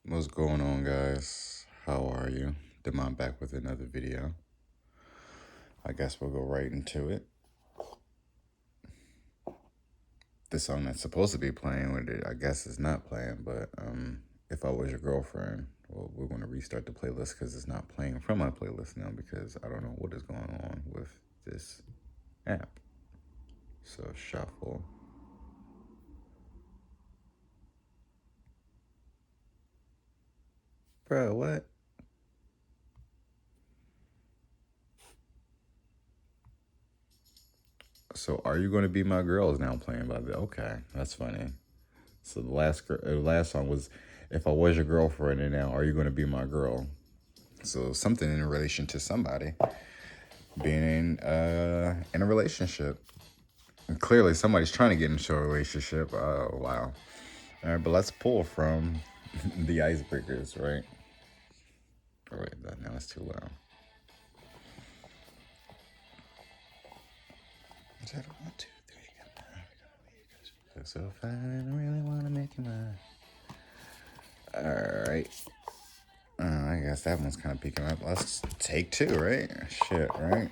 What's going on, guys? How are you? Damont back with another video. I guess we'll go right into it. The song that's supposed to be playing with it, I guess, is not playing, but If I Was Your Girlfriend, well, we're going to restart the playlist because it's not playing from my playlist now because I don't know what is going on with this app. So, shuffle. Bro, what? So, Are You Going to Be My Girl is now playing by the. Okay, that's funny. So the last song was "If I Was Your Girlfriend," and now "Are You Going to Be My Girl?" So something in relation to somebody being in a relationship. And clearly, somebody's trying to get into a relationship. Oh wow! All right, but let's pull from the Icebreakers, right? Oh wait, now it's too loud. Is that a 1, 2, 3? So fine, I really want to make you mine. All right. I guess that one's kind of peeking up. Let's take 2, right? Shit, right?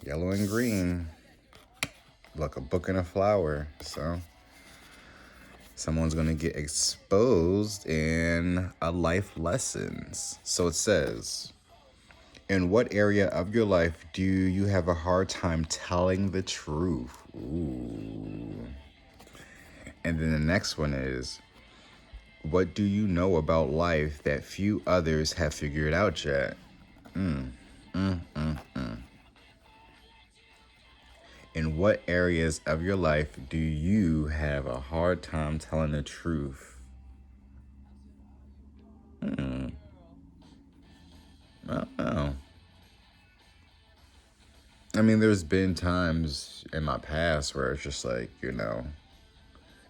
Yellow and green. Like a book and a flower. So someone's going to get exposed in a life lessons. So it says, in what area of your life do you have a hard time telling the truth? Ooh. And then the next one is, what do you know about life that few others have figured out yet? In what areas of your life do you have a hard time telling the truth? I don't know. I mean, there's been times in my past where it's just like,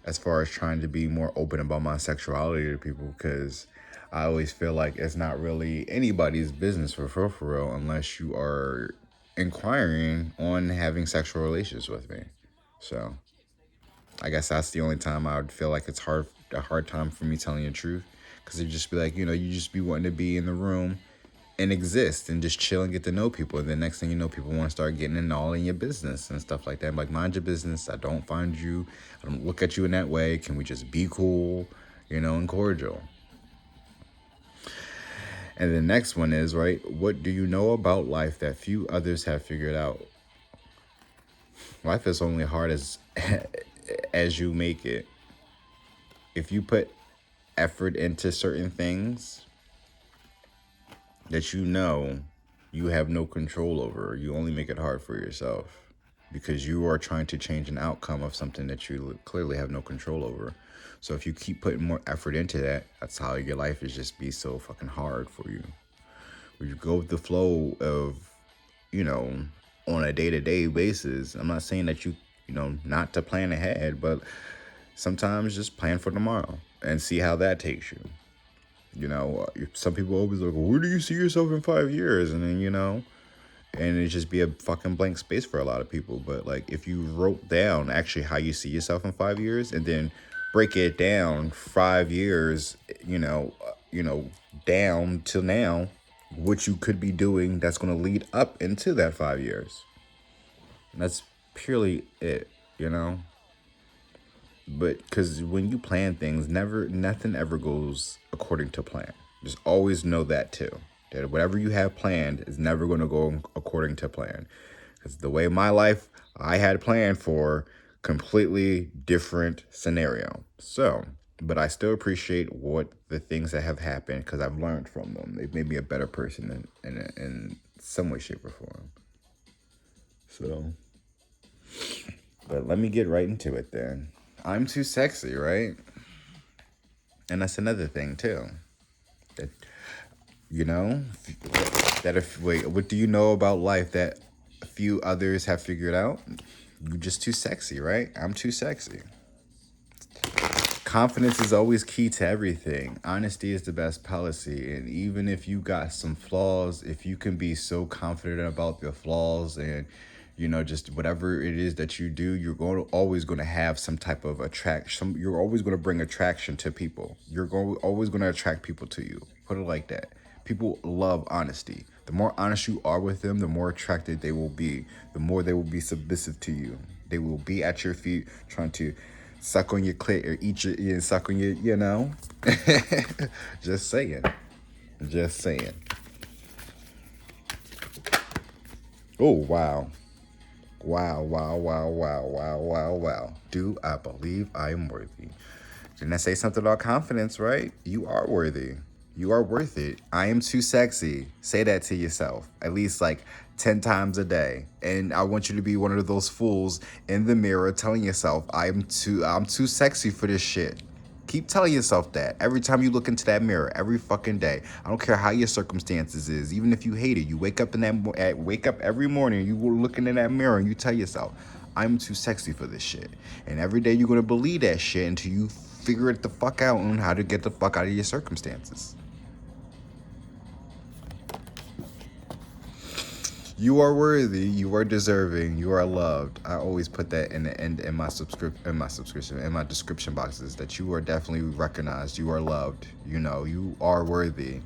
as far as trying to be more open about my sexuality to people, because I always feel like it's not really anybody's business for real unless you are inquiring on having sexual relations with me. So I guess that's the only time I would feel like it's a hard time for me telling the truth, because it'd just be like, you just be wanting to be in the room and exist and just chill and get to know people. And then next thing you know, people want to start getting in all in your business and stuff like that. I'm like, mind your business. I don't find you. I don't look at you in that way. Can we just be cool, and cordial? And the next one is, right, what do you know about life that few others have figured out? Life is only hard as you make it. If you put effort into certain things that you have no control over, you only make it hard for yourself because you are trying to change an outcome of something that you clearly have no control over. So if you keep putting more effort into that, that's how your life is just be so fucking hard for you. When you go with the flow of, on a day-to-day basis, I'm not saying that not to plan ahead, but sometimes just plan for tomorrow and see how that takes you. Some people always like, where do you see yourself in 5 years? And then, and it just be a fucking blank space for a lot of people. But like, if you wrote down actually how you see yourself in 5 years and then break it down 5 years, down till now, what you could be doing that's going to lead up into that 5 years. And that's purely it, But because when you plan things, nothing ever goes according to plan. Just always know that too. That whatever you have planned is never going to go according to plan. Because the way my life I had planned for, completely different scenario. So, but I still appreciate what the things that have happened because I've learned from them. They've made me a better person in some way, shape, or form. So, but let me get right into it then. I'm too sexy, right? And that's another thing too. That, what do you know about life that a few others have figured out? You're just too sexy, right? I'm too sexy. Confidence is always key to everything. Honesty is the best policy. And even if you got some flaws, if you can be so confident about your flaws and You know, just whatever it is that you do, always going to have some type of attraction. You're always going to bring attraction to people. Always going to attract people to you. Put it like that. People love honesty. The more honest you are with them, the more attracted they will be. The more they will be submissive to you. They will be at your feet trying to suck on your clit or eat your and suck on your, you know. Just saying. Just saying. Oh, wow. Wow, wow, wow, wow, wow, wow, wow. Do I believe I am worthy? Didn't I say something about confidence, right? You are worthy. You are worth it. I am too sexy. Say that to yourself at least like 10 times a day. And I want you to be one of those fools in the mirror telling yourself, I'm too sexy for this shit. Keep telling yourself that every time you look into that mirror, every fucking day. I don't care how your circumstances is, even if you hate it. You wake up wake up every morning. You were looking in that mirror and you tell yourself, "I'm too sexy for this shit." And every day you're gonna believe that shit until you figure it the fuck out on how to get the fuck out of your circumstances. You are worthy. You are deserving. You are loved. I always put that in my subscription in my description boxes that you are definitely recognized. You are loved. You know, you are worthy.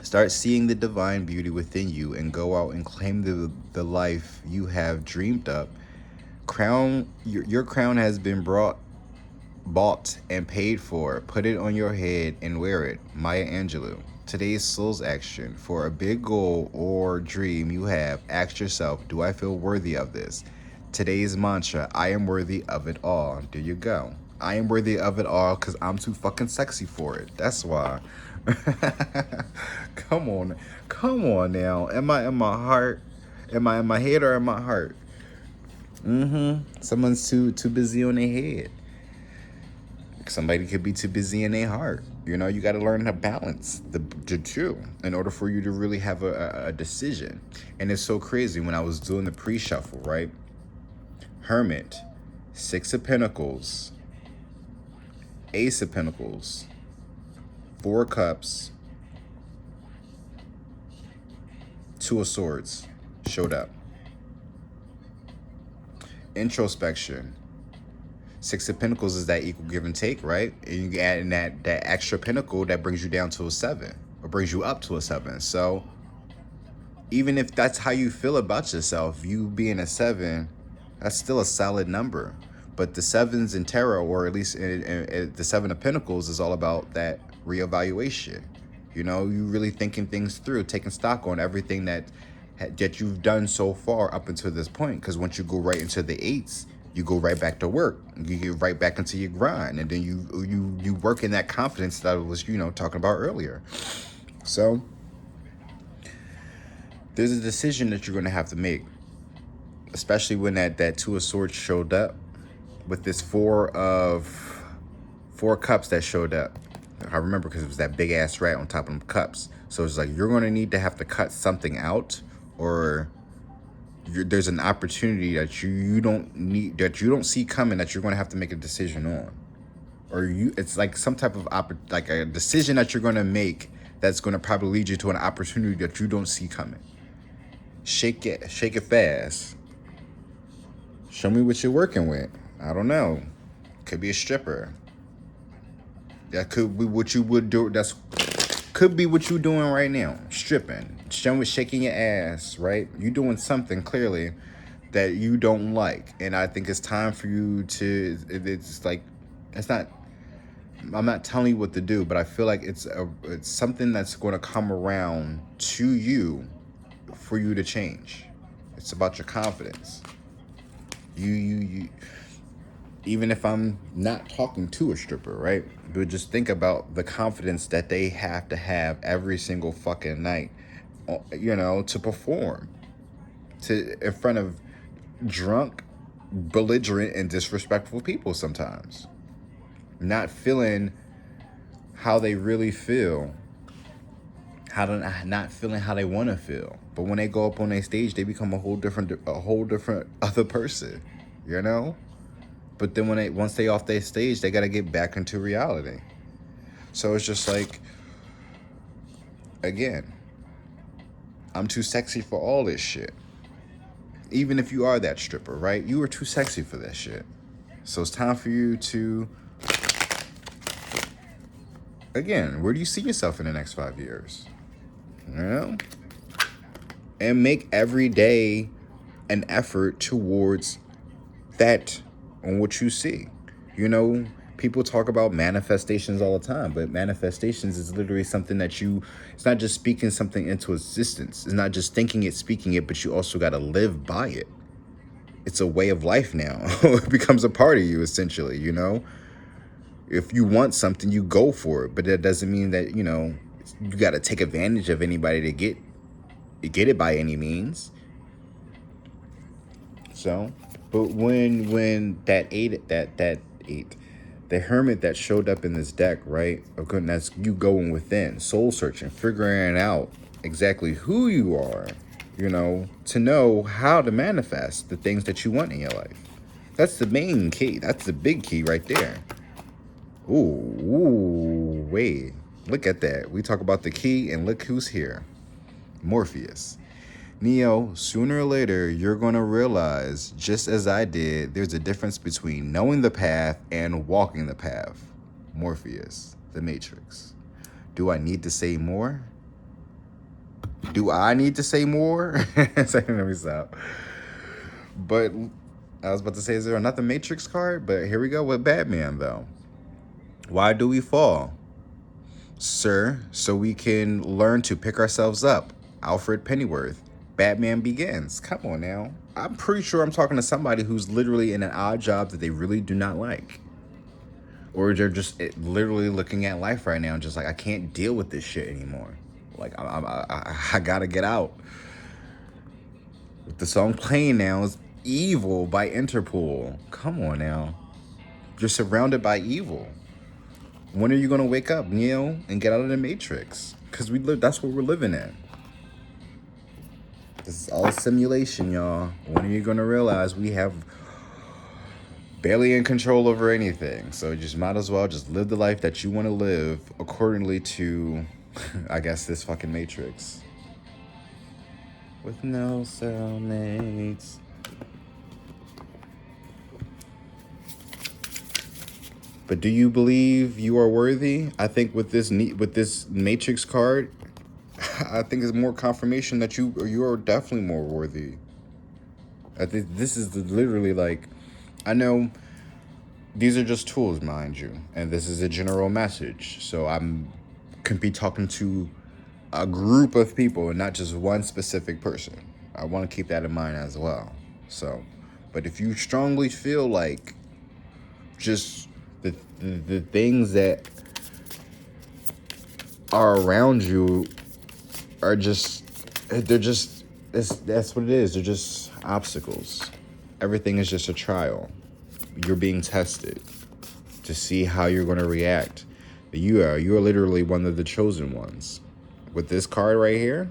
Start seeing the divine beauty within you and go out and claim the life you have dreamed up. Your crown has been bought and paid for. Put it on your head and wear it. Maya Angelou. Today's soul's action. For a big goal or dream you have, ask yourself, do I feel worthy of this? Today's mantra, I am worthy of it all. There you go. I am worthy of it all because I'm too fucking sexy for it. That's why. Come on. Come on now. Am I in my heart? Am I in my head or in my heart? Someone's too busy on their head. Somebody could be too busy in their heart. You know, you got to learn to balance the two in order for you to really have a decision. And it's so crazy when I was doing the pre-shuffle, right? Hermit, Six of Pentacles, Ace of Pentacles, Four of Cups, Two of Swords showed up. Introspection. Six of Pentacles is that equal give and take, right? And you add in that extra pentacle that brings you down to a 7 or brings you up to a 7. So even if that's how you feel about yourself, you being a 7, that's still a solid number. But the 7s in tarot, or at least in the 7 of Pentacles, is all about that reevaluation. You know, you really thinking things through, taking stock on everything that you've done so far up until this point. Because once you go right into the 8s, you go right back to work. You get right back into your grind, and then you work in that confidence that I was, talking about earlier. So there's a decision that you're going to have to make, especially when that Two of Swords showed up with this Four of Cups that showed up. I remember because it was that big ass rat on top of them cups. So it's like you're going to have to cut something out, or there's an opportunity that you don't see coming that you're going to have to make a decision on, or it's like some type of like a decision that you're going to make that's going to probably lead you to an opportunity that you don't see coming. Shake it fast. Show me what you're working with. I don't know. Could be a stripper. That could be what you would do. Could be what you're doing right now. Stripping. Shaking your ass, right? You're doing something clearly that you don't like. And I think it's time for you to, I'm not telling you what to do, but I feel like it's something that's going to come around to you for you to change. It's about your confidence. You even if I'm not talking to a stripper, right? But just think about the confidence that they have to have every single fucking night, to perform in front of drunk, belligerent, and disrespectful people sometimes. Not feeling how they really feel, not feeling how they want to feel. But when they go up on their stage, they become a whole different other person, But then once they off their stage, they got to get back into reality. So it's just like, again, I'm too sexy for all this shit. Even if you are that stripper, right? You are too sexy for that shit. So it's time for you to, again, where do you see yourself in the next 5 years? You know? And make every day an effort towards that on what you see. You know, people talk about manifestations all the time, but manifestations is literally something that it's not just speaking something into existence. It's not just thinking it, speaking it, but you also got to live by it. It's a way of life now. It becomes a part of you, essentially, you know? If you want something, you go for it, but that doesn't mean that, you know, you got to take advantage of anybody to get it by any means. So, but when the hermit that showed up in this deck, right? Okay, that's you going within, soul searching, figuring out exactly who you are, you know, to know how to manifest the things that you want in your life. That's the main key. That's the big key right there. Ooh, wait. Look at that. We talk about the key, and look who's here. Morpheus. Neo, sooner or later, you're going to realize, just as I did, there's a difference between knowing the path and walking the path. Morpheus, the Matrix. Do I need to say more? Do I need to say more? Let me stop. But I was about to say, is there another Matrix card? But here we go with Batman, though. Why do we fall? Sir, so we can learn to pick ourselves up. Alfred Pennyworth. Batman Begins. Come on now. I'm pretty sure I'm talking to somebody who's literally in an odd job that they really do not like. Or they're just literally looking at life right now and just like, I can't deal with this shit anymore. Like, I gotta get out. The song playing now is Evil by Interpol. Come on now. You're surrounded by evil. When are you gonna wake up, Neo, and get out of the Matrix? Because that's what we're living in. This is all simulation, y'all. When are you gonna realize we have barely in control over anything? So you just might as well just live the life that you want to live accordingly to, I guess, this fucking Matrix. With no cellmates. But do you believe you are worthy? I think with this Matrix card, I think it's more confirmation that you are definitely more worthy. I think this is literally like, I know these are just tools, mind you, and this is a general message. So can be talking to a group of people and not just one specific person. I want to keep that in mind as well. So, but if you strongly feel like just the things that are around you are just, that's what it is. They're just obstacles. Everything is just a trial. You're being tested to see how you're going to react. You are literally one of the chosen ones. With this card right here,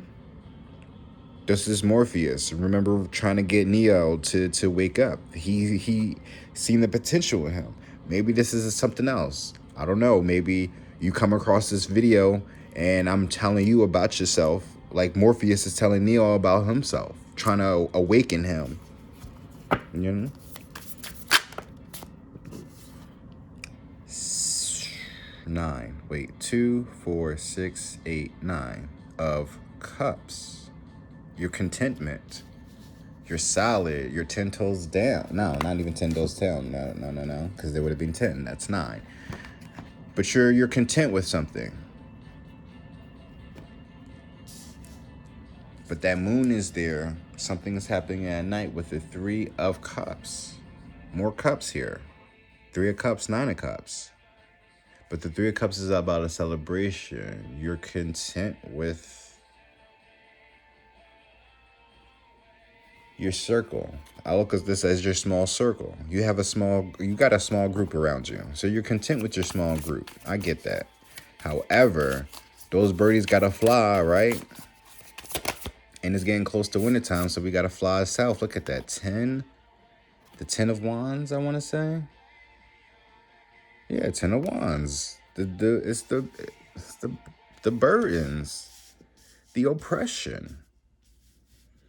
this is Morpheus. Remember trying to get Neo to wake up. He seen the potential in him. Maybe this is something else. I don't know. Maybe you come across this video and I'm telling you about yourself, like Morpheus is telling Neo about himself, trying to awaken him. You know? 2, 4, 6, 8, 9 of cups. Your contentment. You're solid. You're 10 toes down. No, not even 10 toes down. No. Because there would have been 10. That's 9. But you're content with something. But that moon is there. Something is happening at night with the 3 of cups. More cups here. 3 of cups, 9 of cups. But the 3 of cups is about a celebration. You're content with your circle. I look at this as your small circle. You got a small group around you. So you're content with your small group. I get that. However, those birdies gotta fly, right? And it's getting close to wintertime, so we gotta fly south. Look at that. 10. The 10 of wands, I wanna say. Yeah, 10 of wands. It's the burdens. The oppression.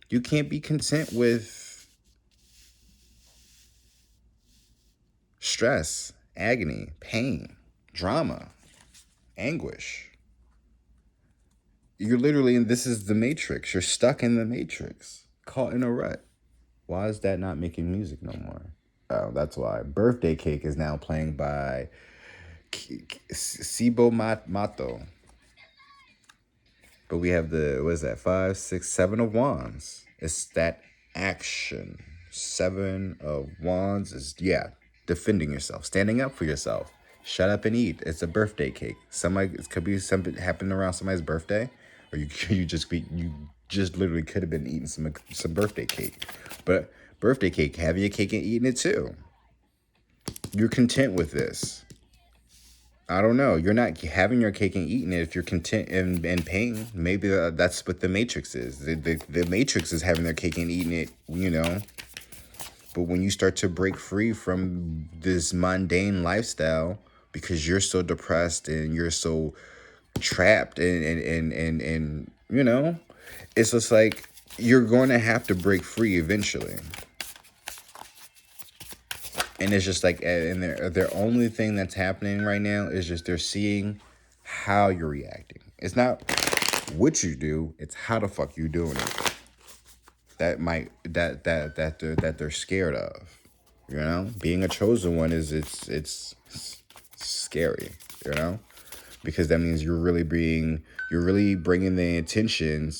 You can't be content with stress, agony, pain, drama, anguish. You're literally, and this is the matrix. You're stuck in the matrix, caught in a rut. Why is that not making music no more? Oh, that's why. Birthday Cake is now playing by Sibo Mato. But we have the, what is that, 5, 6, 7 of Wands. It's that action. 7 of Wands is, yeah, defending yourself, standing up for yourself. Shut up and eat. It's a birthday cake. Somebody, it could be something happening around somebody's birthday, or you just literally could have been eating some birthday cake. But birthday cake, having your cake and eating it too. You're content with this. I don't know. You're not having your cake and eating it if you're content and pain. Maybe that's what the Matrix is. The Matrix is having their cake and eating it, you know. But when you start to break free from this mundane lifestyle because you're so depressed and you're so trapped and you know, it's just like you're going to have to break free eventually. And it's just like, and their only thing that's happening right now is just they're seeing how you're reacting. It's not what you do, it's how the fuck you doing it. That they're scared of. You know? Being a chosen one is it's scary, you know? Because that means you're really bringing the attention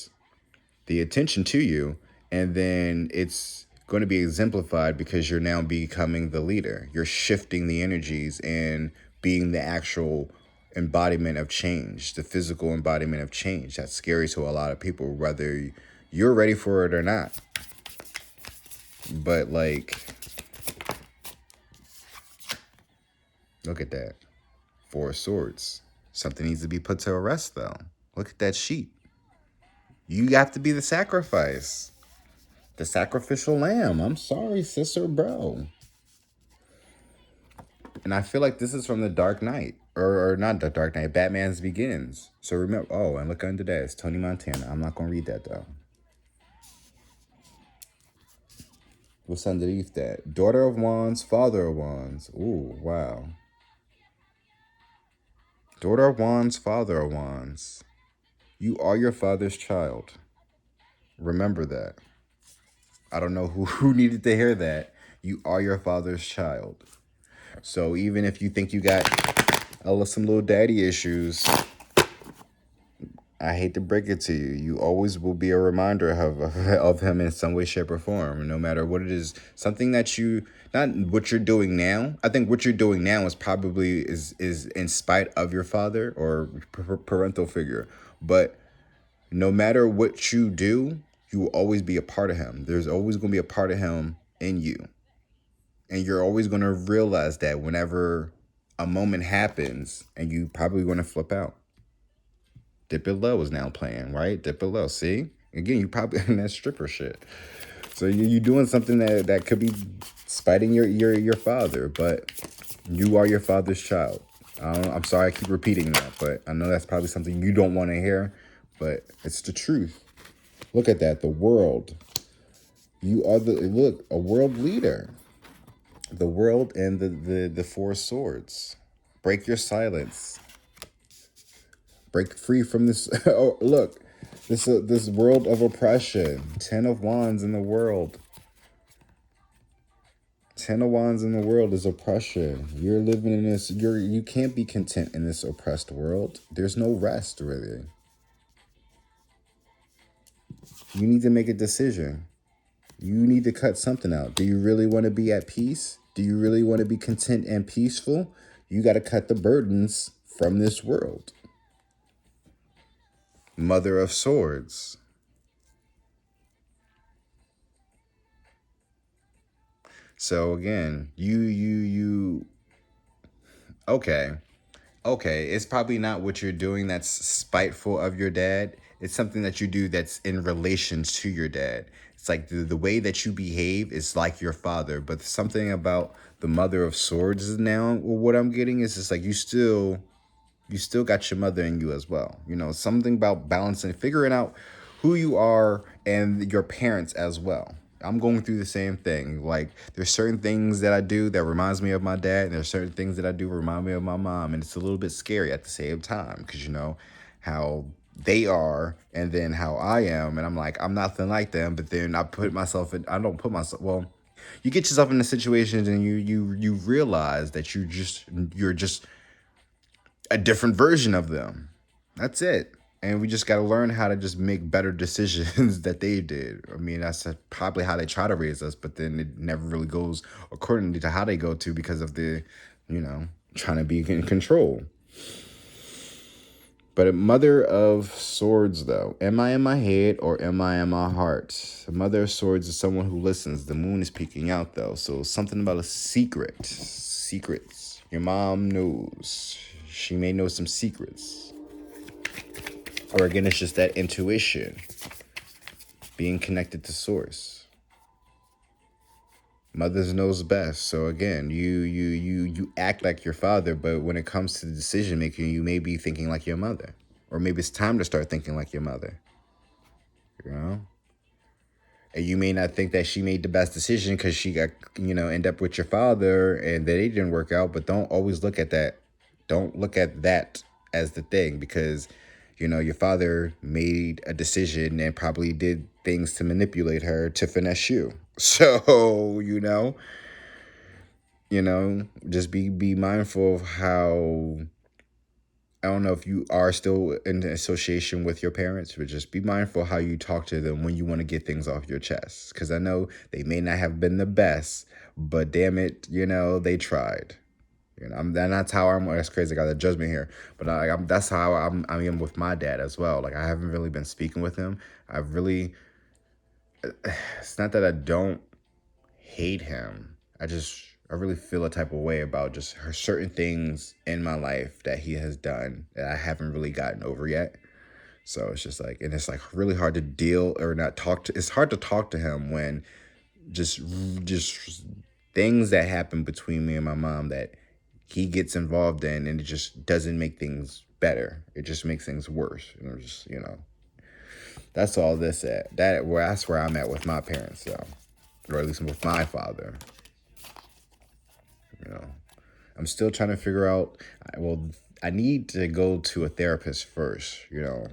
to you, and then it's going to be exemplified because you're now becoming the leader. You're shifting the energies and being the actual embodiment of change, the physical embodiment of change. That's scary to a lot of people, whether you're ready for it or not. But like, look at that. 4 of Swords. Something needs to be put to rest though. Look at that sheep. You have to be the sacrifice. The sacrificial lamb. I'm sorry, sister, bro. And I feel like this is from the Dark Knight. Or not the Dark Knight, Batman's Begins. So remember, oh, and look under that. It's Tony Montana. I'm not going to read that, though. What's underneath that? Daughter of Wands, Father of Wands. Ooh, wow. Daughter of Wands, Father of Wands. You are your father's child. Remember that. I don't know who needed to hear that. You are your father's child. So even if you think you got some little daddy issues, I hate to break it to you. You always will be a reminder of him in some way, shape, or form, no matter what it is. Something that not what you're doing now. I think what you're doing now is probably is in spite of your father or parental figure. But no matter what you do, you will always be a part of him. There's always going to be a part of him in you. And you're always going to realize that whenever a moment happens, and you probably going to flip out. Dip It Low is now playing, right? Dip It Low. See? Again, you probably in that stripper shit. So you're doing something that could be spiting your father, but you are your father's child. I'm sorry I keep repeating that, but I know that's probably something you don't want to hear, but it's the truth. Look at that. The world. You are a world leader. The world and the 4 swords. Break your silence. Break free from this. Oh, look, this world of oppression. 10 of Wands in the world. 10 of Wands in the world is oppression. You're living in this. You can't be content in this oppressed world. There's no rest, really. You need to make a decision. You need to cut something out. Do you really want to be at peace? Do you really want to be content and peaceful? You got to cut the burdens from this world. Mother of Swords. So again, you okay. It's probably not what you're doing that's spiteful of your dad. It's something that you do that's in relation to your dad. It's like the way that you behave is like your father, but something about the Mother of Swords is now, what I'm getting is just like you still got your mother in you as well. You know, something about balancing, figuring out who you are and your parents as well. I'm going through the same thing. Like, there's certain things that I do that reminds me of my dad, and there's certain things that I do remind me of my mom, and it's a little bit scary at the same time because you know how they are, and then how I am, and I'm like, I'm nothing like them. But then I put myself in. I don't put myself. Well, you get yourself into situations, and you realize that you're just a different version of them. That's it. And we just got to learn how to just make better decisions that they did. I mean, that's probably how they try to raise us, but then it never really goes accordingly to how they go to because of the, trying to be in control. But a mother of swords, though, am I in my head or am I in my heart? A mother of swords is someone who listens. The moon is peeking out, though, so something about a secret. Secrets. Your mom knows. She may know some secrets. Or again, it's just that intuition, being connected to source. Mothers knows best. So again, you act like your father, but when it comes to decision making, you may be thinking like your mother, or maybe it's time to start thinking like your mother. You know, and you may not think that she made the best decision because she got end up with your father and that it didn't work out. But don't always look at that. Don't look at that as the thing because your father made a decision and probably did things to manipulate her to finesse you. So, just be mindful of how, I don't know if you are still in association with your parents, but just be mindful how you talk to them when you want to get things off your chest. Because I know they may not have been the best, but damn it, they tried. And that's how I'm. That's crazy. I got the judgment here, but that's how I am with my dad as well. Like I haven't really been speaking with him. It's not that I don't hate him. I really feel a type of way about just certain things in my life that he has done that I haven't really gotten over yet. So it's just like, and it's like really hard to deal or not talk to. It's hard to talk to him when just things that happen between me and my mom that he gets involved in, and it just doesn't make things better. It just makes things worse. And I'm just, that's all this at. That's where I'm at with my parents, though, or at least with my father. I'm still trying to figure out. I need to go to a therapist first.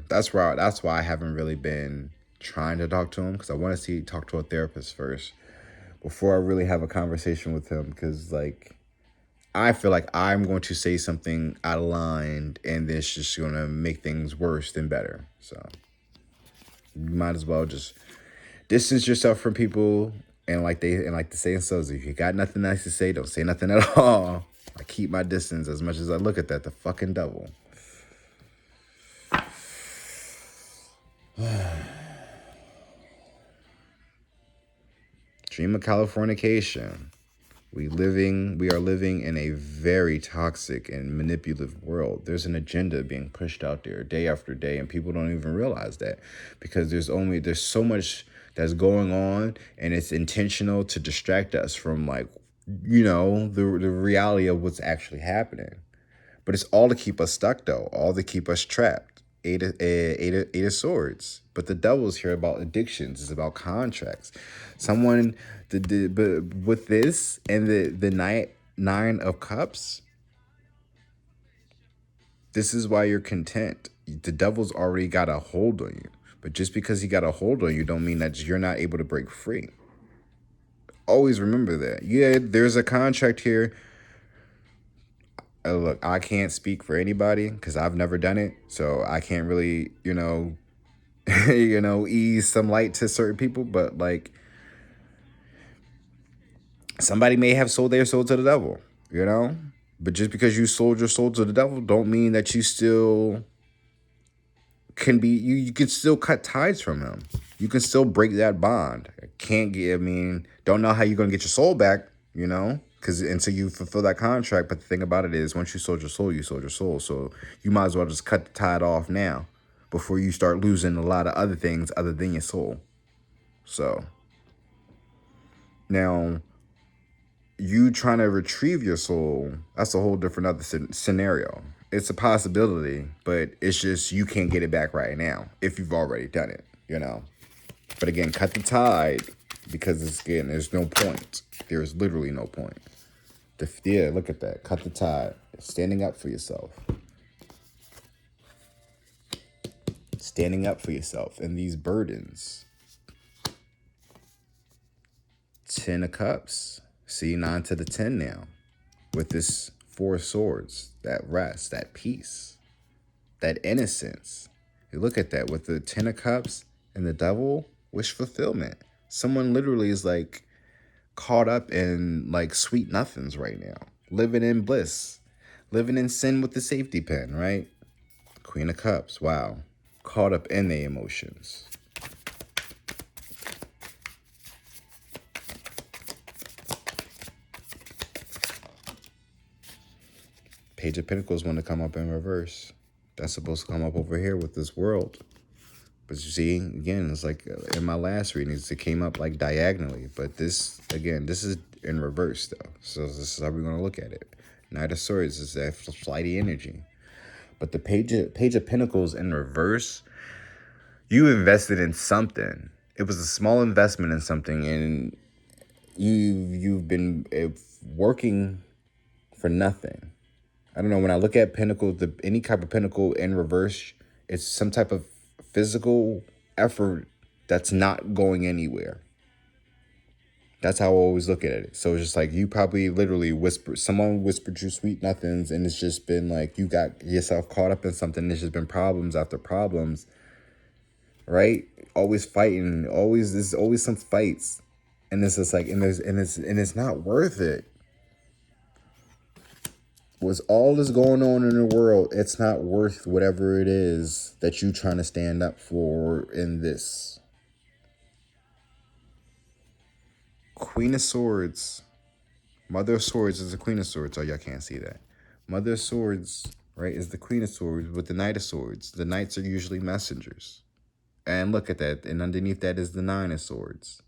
That's why I haven't really been trying to talk to him because I want to talk to a therapist first before I really have a conversation with him because I feel like I'm going to say something out of line and it's just going to make things worse than better. So you might as well just distance yourself from people. And like the saying says, if you got nothing nice to say, don't say nothing at all. I keep my distance as much as I look at that. The fucking devil. Dream of Californication. We are living in a very toxic and manipulative world. There's an agenda being pushed out there day after day, and people don't even realize that because there's so much that's going on, and it's intentional to distract us from the reality of what's actually happening. But it's all to keep us stuck, though. All to keep us trapped. Eight of Swords. But the devil's here about addictions. It's about contracts. But with this and the Nine of Cups, this is why you're content. The devil's already got a hold on you. But just because he got a hold on you don't mean that you're not able to break free. Always remember that. Yeah, there's a contract here. Look, I can't speak for anybody because I've never done it. So I can't really, ease some light to certain people. But somebody may have sold their soul to the devil, But just because you sold your soul to the devil don't mean that you still can be, you can still cut ties from him. You can still break that bond. Don't know how you're going to get your soul back, because until you fulfill that contract. But the thing about it is, once you sold your soul, you sold your soul. So you might as well just cut the tide off now before you start losing a lot of other things other than your soul. So now you trying to retrieve your soul, that's a whole different other scenario. It's a possibility, but it's just you can't get it back right now if you've already done it, But again, cut the tide because it's again, there's no point. There's literally no point. Yeah, look at that. Cut the tie. Standing up for yourself. Standing up for yourself. And these burdens. 10 of Cups. See, 9 to the 10 now. With this 4 of Swords. That rest. That peace. That innocence. You look at that with the 10 of Cups and the Devil. Wish fulfillment. Someone literally is like caught up in like sweet nothings right now. Living in bliss. Living in sin with the safety pin, right? Queen of Cups. Wow. Caught up in their emotions. Page of Pentacles want to come up in reverse. That's supposed to come up over here with this world. But you see, again, it's like in my last readings, it came up like diagonally. But this, again, this is in reverse, though. So this is how we're going to look at it. Knight of Swords is that flighty energy. But the Page of Pentacles in reverse, you invested in something. It was a small investment in something, and you've been working for nothing. I don't know, when I look at Pentacles, any type of Pentacle in reverse, it's some type of physical effort that's not going anywhere. That's how I always look at it. So it's just like you probably literally someone whispered you sweet nothings, and it's just been like you got yourself caught up in something. There's just been problems after problems, right? Always fighting, there's always some fights, and it's just like, and it's not worth it. With all that's going on in the world, it's not worth whatever it is that you're trying to stand up for in this. Queen of Swords. Mother of Swords is the Queen of Swords. Oh, y'all can't see that. Mother of Swords, right, is the Queen of Swords with the Knight of Swords. The Knights are usually messengers. And look at that. And underneath that is the 9 of Swords.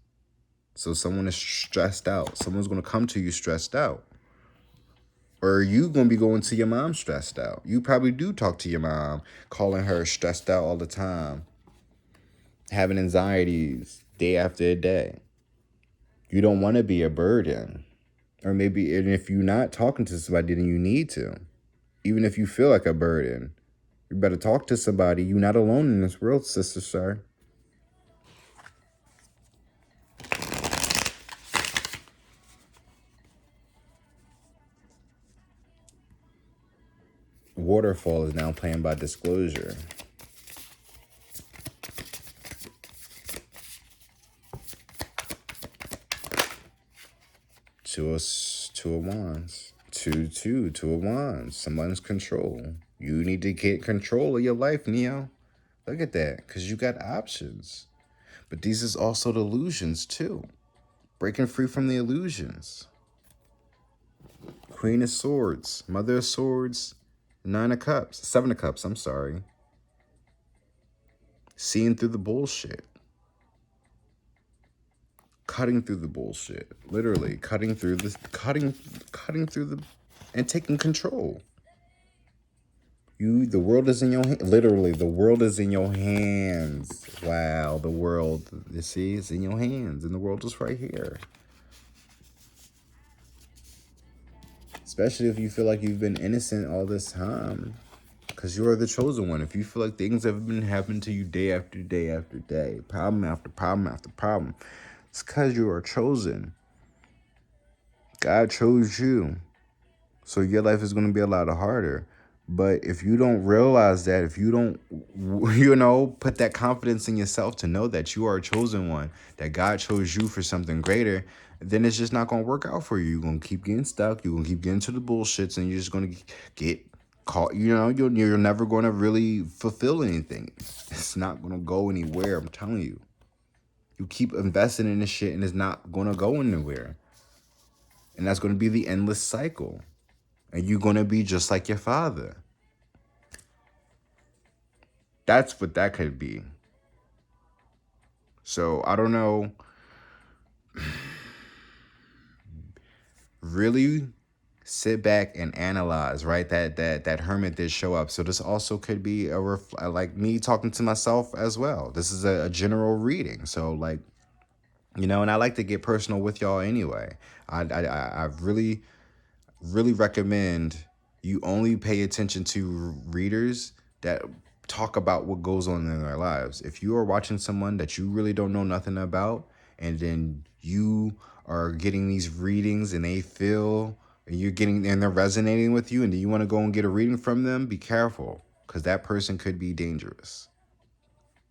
So someone is stressed out. Someone's going to come to you stressed out. Or you going to be going to your mom stressed out. You probably do talk to your mom, calling her stressed out all the time. Having anxieties day after day. You don't want to be a burden. Or maybe, and if you're not talking to somebody, then you need to. Even if you feel like a burden, you better talk to somebody. You're not alone in this world, sister, sir. Waterfall is now playing by disclosure. Two of Wands. Two of Wands. Someone's control. You need to get control of your life, Neo. Look at that, because you got options. But these is also the illusions, too. Breaking free from the illusions. Queen of Swords. Mother of Swords. 9 of Cups. 7 of Cups, I'm sorry. Seeing through the bullshit. Cutting through the bullshit. Literally cutting through this, cutting through the, and taking control. The world is in your hands. Literally, the world is in your hands. Wow, the world, you see, is in your hands, and the world is right here. Especially if you feel like you've been innocent all this time, because you are the chosen one. If you feel like things have been happening to you day after day after day, problem after problem after problem, it's because you are chosen. God chose you. So your life is going to be a lot harder. But if you don't realize that, if you don't, put that confidence in yourself to know that you are a chosen one, that God chose you for something greater, then it's just not going to work out for you. You're going to keep getting stuck. You're going to keep getting to the bullshits, and you're just going to get caught. You're never going to really fulfill anything. It's not going to go anywhere, I'm telling you. You keep investing in this shit, and it's not going to go anywhere. And that's going to be the endless cycle. And you're going to be just like your father. That's what that could be. So, I don't know. Really sit back and analyze, right? That hermit did show up. So this also could be like me talking to myself as well. This is a general reading. So, like, You know, and I like to get personal with y'all anyway. I really, really recommend you only pay attention to readers that talk about what goes on in their lives. If you are watching someone that you really don't know nothing about, and then you are getting these readings and they feel and you're getting and they're resonating with you, and then you want to go and get a reading from them, be careful, because that person could be dangerous.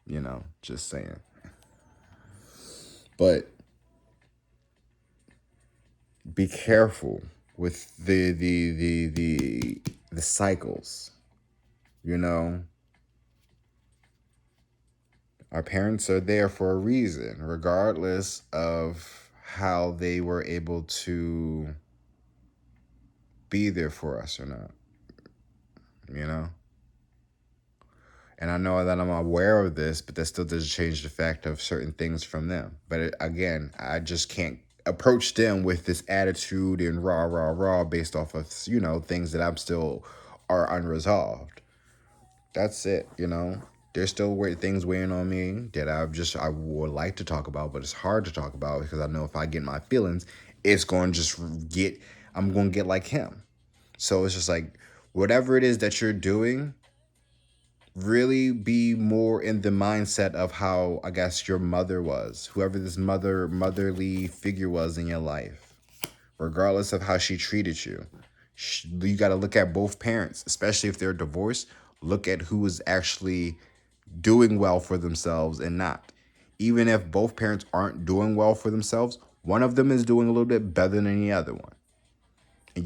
You know, just saying. But be careful with the cycles. You know, our parents are there for a reason, regardless of how they were able to be there for us or not. You know, and I know that I'm aware of this, but that still doesn't change the fact of certain things from them. But again, I just can't approach them with this attitude and rah rah rah based off of things that I'm still are unresolved. That's it. There's still things weighing on me that I would like to talk about, but it's hard to talk about because I know if I get my feelings, it's going to just get I'm going to get like him. So it's just like whatever it is that you're doing, really be more in the mindset of how I guess your mother was, whoever this motherly figure was in your life, regardless of how she treated you. You got to look at both parents, especially if they're divorced. Look at who is actually doing well for themselves and not. Even if both parents aren't doing well for themselves, one of them is doing a little bit better than the other one. And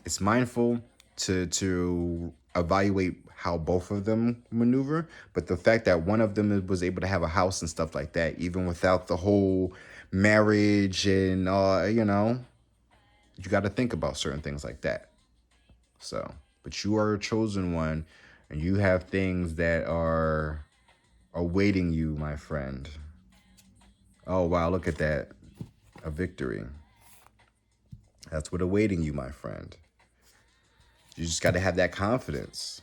it's mindful to evaluate how both of them maneuver, but the fact that one of them was able to have a house and stuff like that, even without the whole marriage and you got to think about certain things like that. So, but you are a chosen one, and you have things that are awaiting you, my friend. Oh wow, look at that. A victory. That's what awaiting you, my friend. You just got to have that confidence.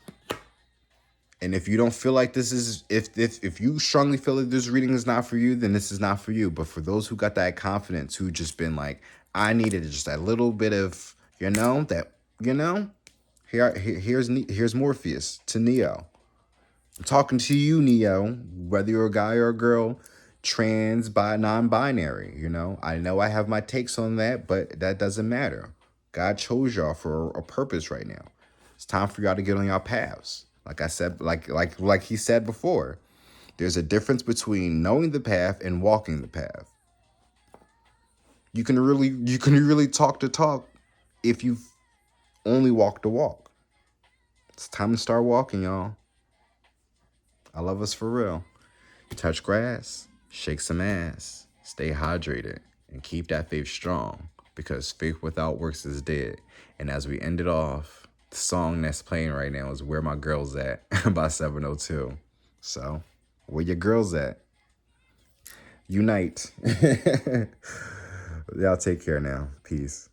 And if you don't feel like this is, if you strongly feel that this reading is not for you, then this is not for you. But for those who got that confidence, who just been like, I needed just that little bit of, here's Morpheus to Neo. I'm talking to you, Neo, whether you're a guy or a girl, trans, non-binary. I know I have my takes on that, but that doesn't matter. God chose y'all for a purpose right now. It's time for y'all to get on y'all paths. Like I said, like he said before, there's a difference between knowing the path and walking the path. You can really talk the talk if you only walk the walk. It's time to start walking, y'all. I love us for real. Touch grass, shake some ass, stay hydrated, and keep that faith strong, because faith without works is dead. And as we end it off, the song that's playing right now is Where My Girls At by 702. So, where your girls at? Unite. Y'all take care now. Peace.